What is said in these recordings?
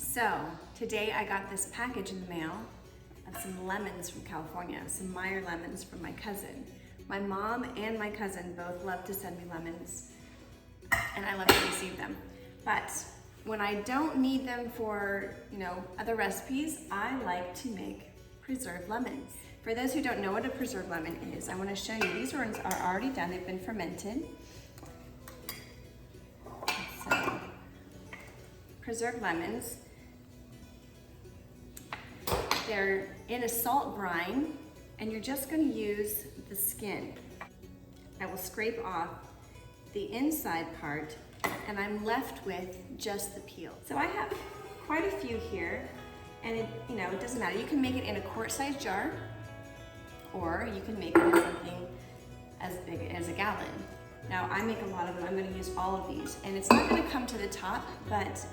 So today I got this package in the mail of some lemons from California, some Myer lemons from my cousin. My mom and my cousin both love to send me lemons, and I love to receive them. But when I don't need them for, other recipes, I like to make preserved lemons. For those who don't know what a preserved lemon is, I want to show you. These ones are already done. They've been fermented. So, preserved lemons. They're in a salt brine, and you're just going to use the skin. I will scrape off the inside part, and I'm left with just the peel. So I have quite a few here, and it doesn't matter. You can make it in a quart-sized jar, or you can make it in something as big as a gallon. Now I make a lot of them. I'm going to use all of these, and it's not going to come to the top, but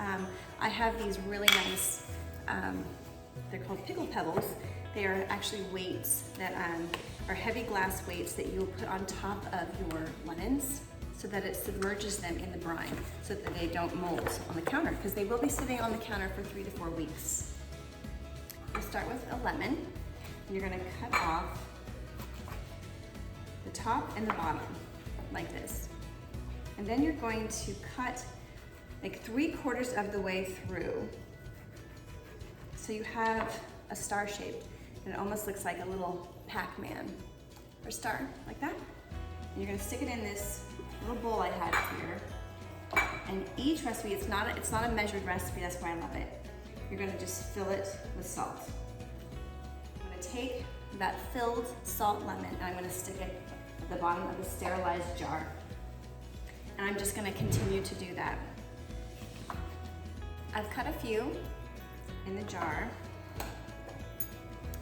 I have these really nice, they're called pickle pebbles. They are actually weights that are heavy glass weights that you will put on top of your lemons so that it submerges them in the brine so that they don't mold on the counter, because they will be sitting on the counter for 3 to 4 weeks. We'll start with a lemon, and you're going to cut off the top and the bottom like this. And then you're going to cut like 3/4 of the way through. So you have a star shape, and it almost looks like a little Pac-Man or star, like that. And you're gonna stick it in this little bowl I have here. And each recipe, it's not a measured recipe, that's why I love it. You're gonna just fill it with salt. I'm gonna take that filled salt lemon, and I'm gonna stick it at the bottom of the sterilized jar. And I'm just gonna continue to do that. I've cut a few in the jar.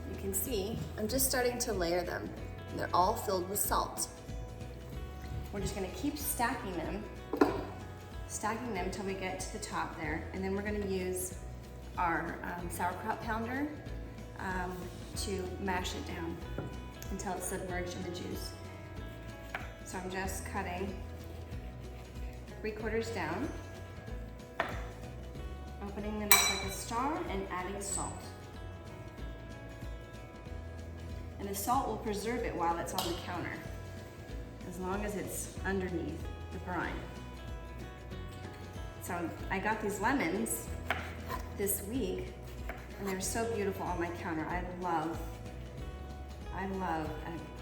You can see I'm just starting to layer them, and they're all filled with salt. We're just gonna keep stacking them till we get to the top there, and then we're gonna use our sauerkraut pounder to mash it down until it's submerged in the juice. So I'm just cutting 3/4 down, opening them up like a star and adding salt. And the salt will preserve it while it's on the counter, as long as it's underneath the brine. So I got these lemons this week, and they're so beautiful on my counter. I love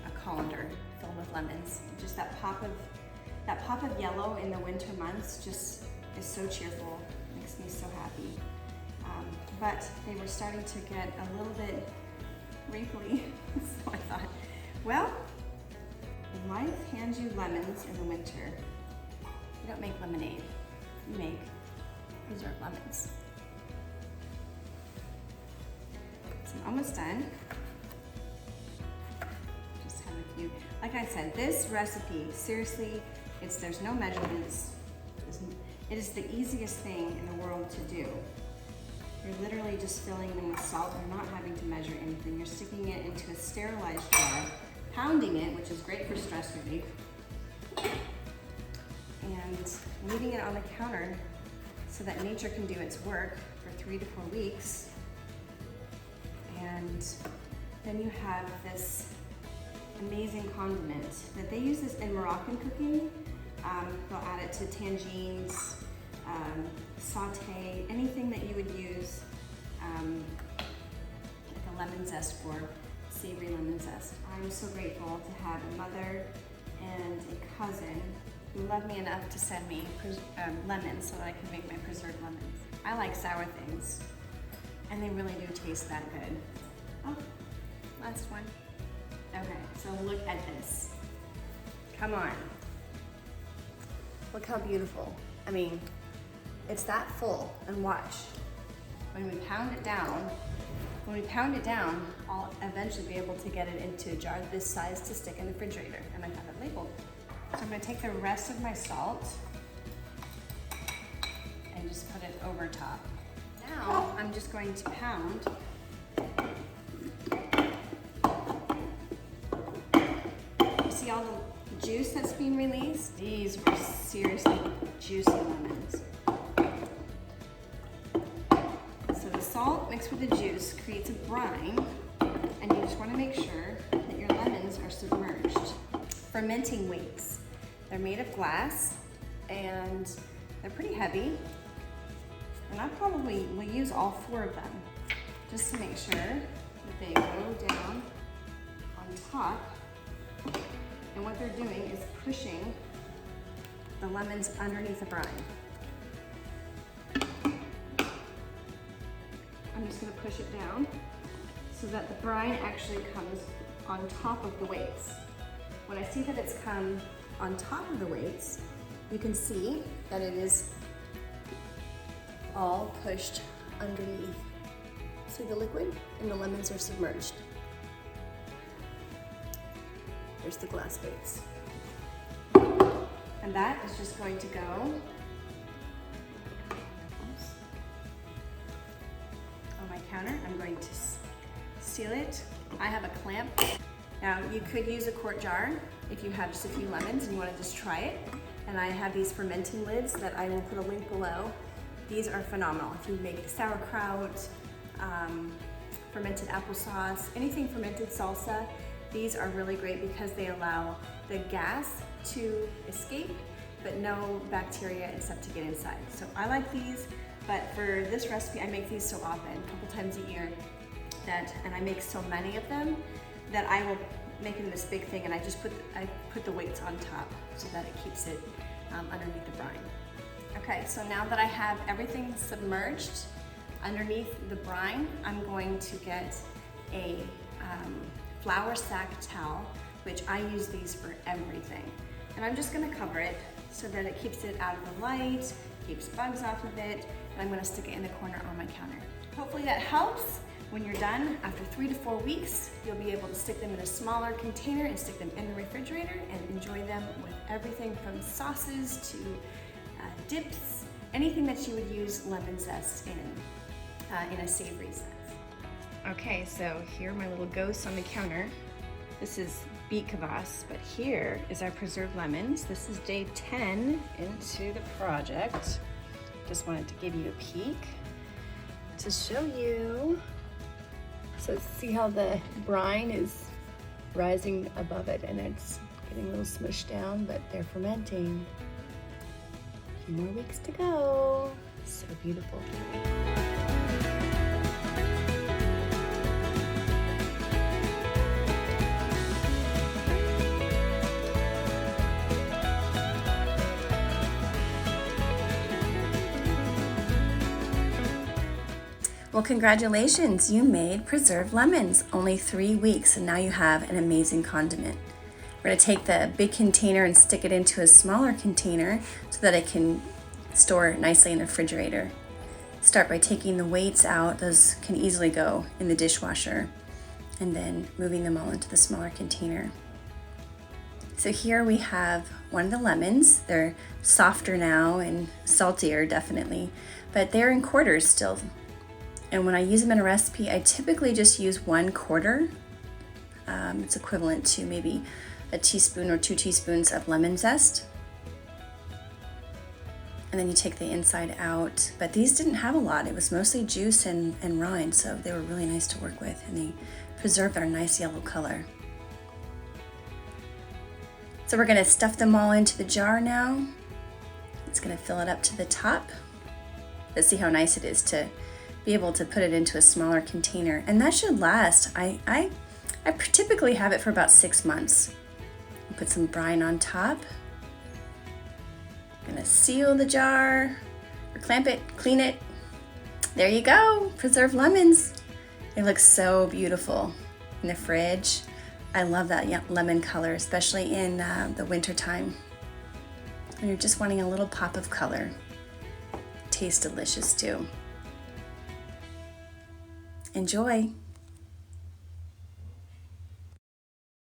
a colander filled with lemons. Just that pop of yellow in the winter months just is so cheerful. Makes me so happy. But they were starting to get a little bit wrinkly, so I thought, well, life hands you lemons in the winter. You don't make lemonade, you make preserved lemons. So I'm almost done. Just have a few. Like I said, this recipe, seriously, there's no measurements. It is the easiest thing in the world to do. You're literally just filling them with salt. You're not having to measure anything. You're sticking it into a sterilized jar, pounding it, which is great for stress relief, and leaving it on the counter so that nature can do its work for 3 to 4 weeks. And then you have this amazing condiment that they use this in Moroccan cooking. They'll add it to tangines, saute, anything that you would use like a lemon zest for, savory lemon zest. I'm so grateful to have a mother and a cousin who love me enough to send me lemons so that I can make my preserved lemons. I like sour things, and they really do taste that good. Oh, last one. Okay, so look at this. Come on. Look how beautiful. I mean, it's that full, and watch. When we pound it down, I'll eventually be able to get it into a jar this size to stick in the refrigerator, and I have it labeled. So I'm gonna take the rest of my salt and just put it over top. Now, I'm just going to pound. You see all the juice that's being released? These were seriously juicy lemons. salt mixed with the juice creates a brine, and you just want to make sure that your lemons are submerged. Fermenting weights. They're made of glass and they're pretty heavy. And I probably will use all 4 of them just to make sure that they go down on top. And what they're doing is pushing the lemons underneath the brine. I'm just gonna push it down so that the brine actually comes on top of the weights. When I see that it's come on top of the weights, you can see that it is all pushed underneath. See the liquid? And the lemons are submerged. There's the glass weights. And that is just going to go on my counter. I'm going to seal it. I have a clamp. Now you could use a quart jar if you have just a few lemons and you want to just try it. And I have these fermenting lids that I will put a link below. These are phenomenal. If you make sauerkraut, fermented applesauce, anything fermented salsa, these are really great because they allow the gas to escape, but no bacteria and stuff to get inside. So I like these, but for this recipe, I make these so often, a couple times a year, and I make so many of them that I will make them this big thing, and I put the weights on top so that it keeps it underneath the brine. Okay, so now that I have everything submerged underneath the brine, I'm going to get a flour sack towel, which I use these for everything. And I'm just gonna cover it so that it keeps it out of the light, keeps bugs off of it, and I'm gonna stick it in the corner on my counter. Hopefully that helps. When you're done, after 3 to 4 weeks, you'll be able to stick them in a smaller container and stick them in the refrigerator and enjoy them with everything from sauces to dips, anything that you would use lemon zest in a savory sense. Okay, so here are my little ghosts on the counter. This is beet kvass, but here is our preserved lemons. This is day 10 into the project. Just wanted to give you a peek to show you. So see how the brine is rising above it and it's getting a little smushed down, but they're fermenting. A few more weeks to go. So beautiful. Well, congratulations, you made preserved lemons. Only 3 weeks and now you have an amazing condiment. We're gonna take the big container and stick it into a smaller container so that it can store nicely in the refrigerator. Start by taking the weights out. Those can easily go in the dishwasher, and then moving them all into the smaller container. So here we have one of the lemons. They're softer now and saltier definitely, but they're in quarters still. And when I use them in a recipe, I typically just use 1/4. It's equivalent to maybe a teaspoon or 2 teaspoons of lemon zest. And then you take the inside out. But these didn't have a lot. It was mostly juice and rind, so they were really nice to work with, and they preserve their nice yellow color. So we're gonna stuff them all into the jar now. It's gonna fill it up to the top. Let's see how nice it is to be able to put it into a smaller container, and that should last. I typically have it for about 6 months. Put some brine on top. Gonna seal the jar, or clamp it, clean it. There you go, preserved lemons. It looks so beautiful in the fridge. I love that lemon color, especially in the winter time. When you're just wanting a little pop of color. Tastes delicious too. Enjoy.